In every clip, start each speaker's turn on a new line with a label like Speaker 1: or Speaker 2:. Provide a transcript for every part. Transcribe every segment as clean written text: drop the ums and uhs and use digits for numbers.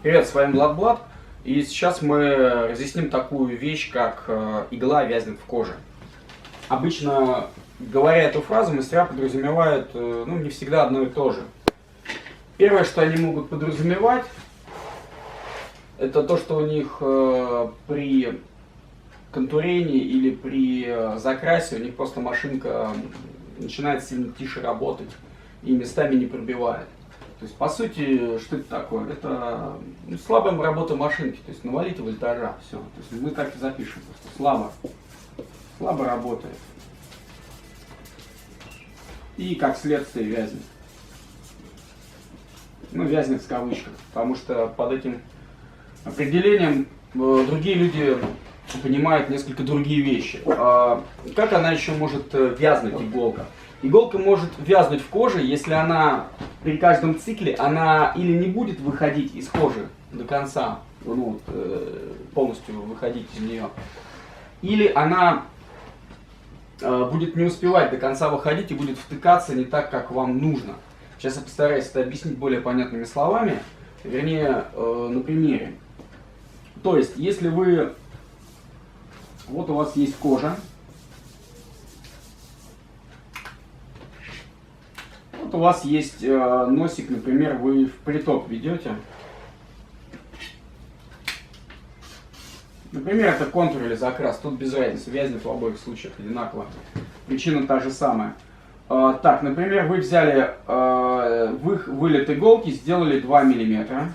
Speaker 1: Привет, с вами Влад. И сейчас мы разъясним такую вещь, как игла вязнет в коже. Обычно, говоря эту фразу, мастера подразумевают, не всегда одно и то же. Первое, что они могут подразумевать, это то, что у них при контурении или при закрасе у них просто машинка начинает сильно тише работать и местами не пробивает. То есть, по сути, что это такое? Это слабая работа машинки, то есть навалите вольтажа, все. То есть мы так и запишем, просто слабо работает. И как следствие вязнет. Вязнет в кавычках, потому что под этим определением другие люди понимают несколько другие вещи. Как она еще может вязнуть, иголка? Иголка может вязнуть в коже, если она при каждом цикле она или не будет выходить из кожи до конца, полностью выходить из нее, или она будет не успевать до конца выходить и будет втыкаться не так, как вам нужно. Сейчас я постараюсь это объяснить более понятными словами, вернее, на примере. То есть, если вот у вас есть кожа, вот у вас есть носик, например, вы в притоп ведете. Например, это контур или закрас, тут без разницы, вязнет в обоих случаях одинаково. Причина та же самая. Так, например, вы взяли вылет иголки, сделали 2 мм.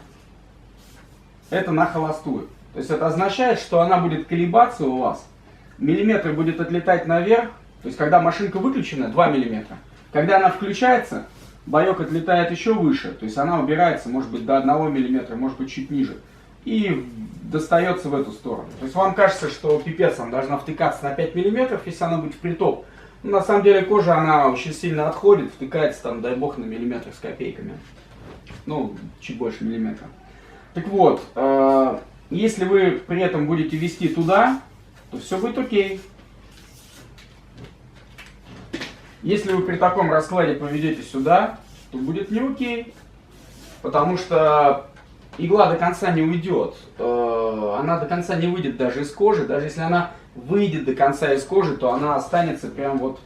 Speaker 1: Это на холостую. То есть это означает, что она будет колебаться у вас. Миллиметр будет отлетать наверх. То есть когда машинка выключена, 2 мм. Когда она включается, боек отлетает еще выше. То есть она убирается, может быть, до 1 мм, может быть, чуть ниже. И достается в эту сторону. То есть вам кажется, что пипец, она должна втыкаться на 5 мм, если она будет в притоп. На самом деле кожа, она очень сильно отходит, втыкается там, дай бог, на миллиметр с копейками. Чуть больше миллиметра. Так вот, если вы при этом будете вести туда, то все будет окей. Если вы при таком раскладе поведете сюда, то будет не окей. Потому что игла до конца не уйдет. Она до конца не выйдет даже из кожи. Даже если она выйдет до конца из кожи, то она останется прям вот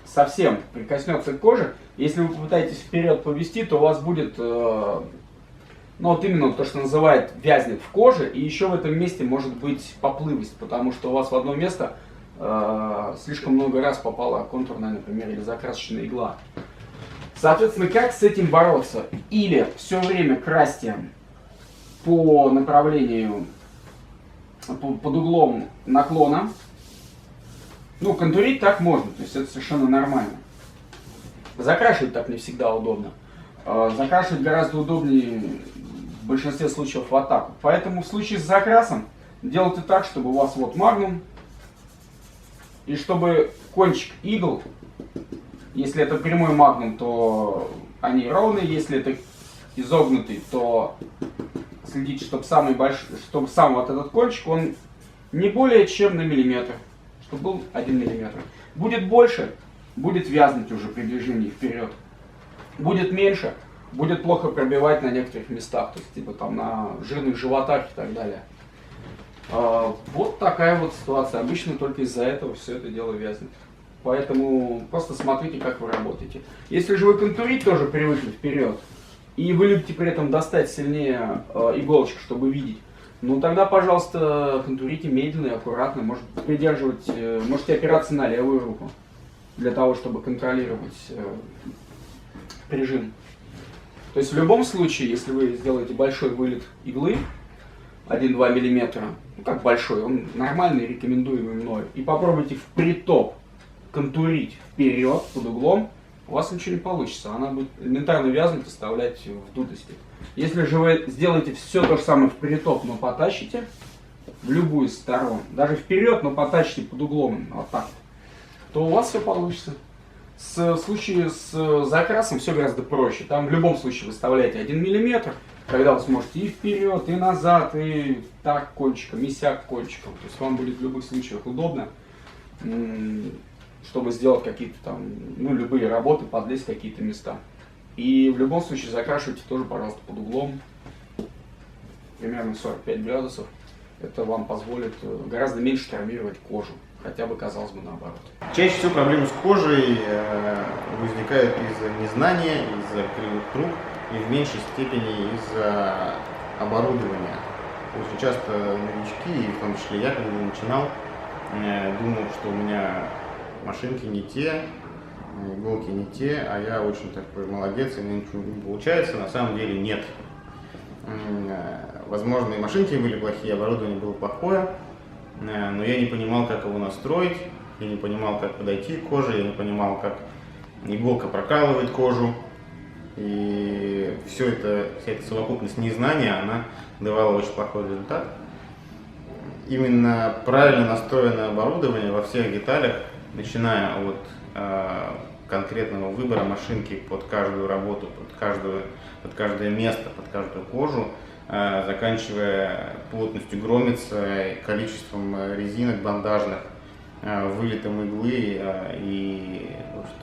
Speaker 1: совсем прикоснется к коже. Если вы попытаетесь вперед повести, то у вас будет именно то, что называют вязнет в коже. И еще в этом месте может быть поплывость, потому что у вас в одно место слишком много раз попала контурная, например, или закрасочная игла. Соответственно, как с этим бороться? Или все время красьте по направлению, под углом наклона. Контурить так можно, то есть это совершенно нормально. Закрашивать так не всегда удобно. Закрашивать гораздо удобнее в большинстве случаев в атаку. Поэтому в случае с закрасом делайте так, чтобы у вас вот магнум, и чтобы кончик игл, если это прямой магнум, то они ровные, если это изогнутый, то следите, чтобы самый большой, чтобы сам вот этот кончик, он не более чем на миллиметр, чтобы был 1 миллиметр. Будет больше, будет вязнуть уже при движении вперед. Будет меньше, будет плохо пробивать на некоторых местах, то есть типа там на жирных животах и так далее. Вот такая вот ситуация. Обычно только из-за этого все это дело вязнет. Поэтому просто смотрите, как вы работаете. Если же вы контурить тоже привыкли вперед, и вы любите при этом достать сильнее иголочку, чтобы видеть, тогда, пожалуйста, контурите медленно и аккуратно. Можете опираться на левую руку, для того, чтобы контролировать прижим. То есть в любом случае, если вы сделаете большой вылет иглы, 1-2 мм, как большой, он нормальный, рекомендуемый мною, и попробуйте в притоп контурить вперед, под углом, у вас ничего не получится. Она будет элементарно вязнуть, оставлять в дутости. Если же вы сделаете все то же самое в притоп, но потащите в любую из сторон, даже вперед, но потащите под углом, вот так, то у вас все получится. В случае с закрасом все гораздо проще. Там в любом случае выставляете 1 мм, когда вы сможете и вперед, и назад, и так кончиком, и сяк кончиком. То есть вам будет в любых случаях удобно, чтобы сделать какие-то там, любые работы, подлезть в какие-то места. И в любом случае закрашивайте тоже, пожалуйста, под углом. примерно 45 градусов. Это вам позволит гораздо меньше травмировать кожу, хотя бы, казалось бы, наоборот.
Speaker 2: Чаще всего проблемы с кожей возникают из-за незнания, из-за кривых труб и в меньшей степени из-за оборудования. Очень часто новички, и в том числе я, когда начинал, думал, что у меня машинки не те, иголки не те, а я очень такой молодец, и у меня ничего не получается. На самом деле нет. Возможно, и машинки были плохие, оборудование было плохое, но я не понимал, как его настроить, я не понимал, как подойти к коже, я не понимал, как иголка прокалывает кожу. И вся эта совокупность незнания, она давала очень плохой результат. Именно правильно настроенное оборудование во всех деталях, начиная от конкретного выбора машинки под каждую работу, под каждое место, под каждую кожу, заканчивая плотностью громицы, количеством резинок бандажных, вылетом иглы и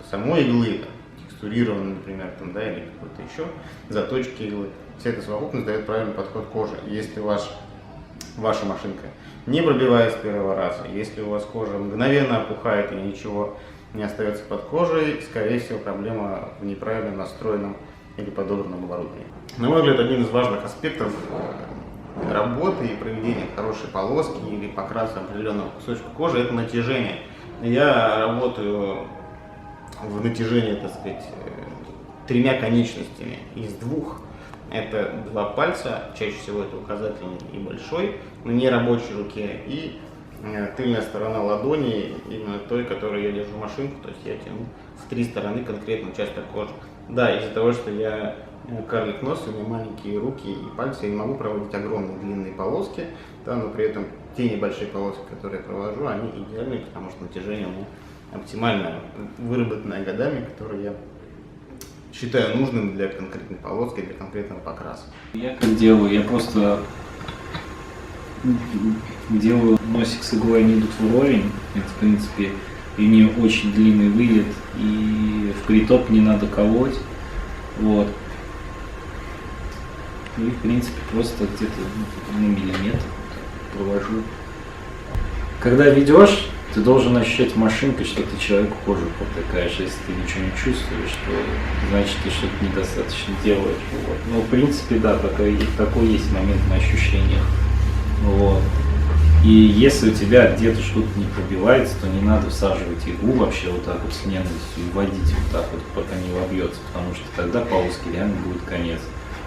Speaker 2: самой иглы, текстурированной, например, там, да, или какой-то еще, заточки иглы. Вся эта совокупность дает правильный подход к коже. Если ваша машинка не пробивает с первого раза, если у вас кожа мгновенно опухает и ничего не остается под кожей, скорее всего, проблема в неправильно настроенном или подобранном оборудовании. На мой взгляд, один из важных аспектов работы и проведения хорошей полоски или покраса определенного кусочка кожи – это натяжение. Я работаю в натяжении, так сказать, 3 конечностями из 2. Это 2 пальца, чаще всего это указательный и большой, на нерабочей руке, и тыльная сторона ладони, именно той, которой я держу машинку, то есть я тяну в 3 стороны конкретно участок кожи. Да, из-за того, что я карлик нос, у меня маленькие руки и пальцы, я не могу проводить огромные длинные полоски, да, но при этом те небольшие полоски, которые я провожу, они идеальные, потому что натяжение у меня оптимальное, выработанное годами, которые я считаю нужным для конкретной полоски, для конкретного покраса.
Speaker 3: Я как делаю, я просто делаю носик с иглой, они идут вровень, это в принципе, и у нее очень длинный вылет, и в притоп не надо колоть, вот. И в принципе просто где-то на миллиметр провожу. Когда ведешь, ты должен ощущать машинкой, что ты человеку кожу протыкаешь. Если ты ничего не чувствуешь, то значит ты что-то недостаточно делаешь. Вот. Ну, в принципе, да, такой есть момент на ощущениях. Вот. И если у тебя где-то что-то не пробивается, то не надо всаживать иглу вообще вот так вот с ненавистью и водить вот так вот, пока не вобьется, потому что тогда полоски реально будет конец.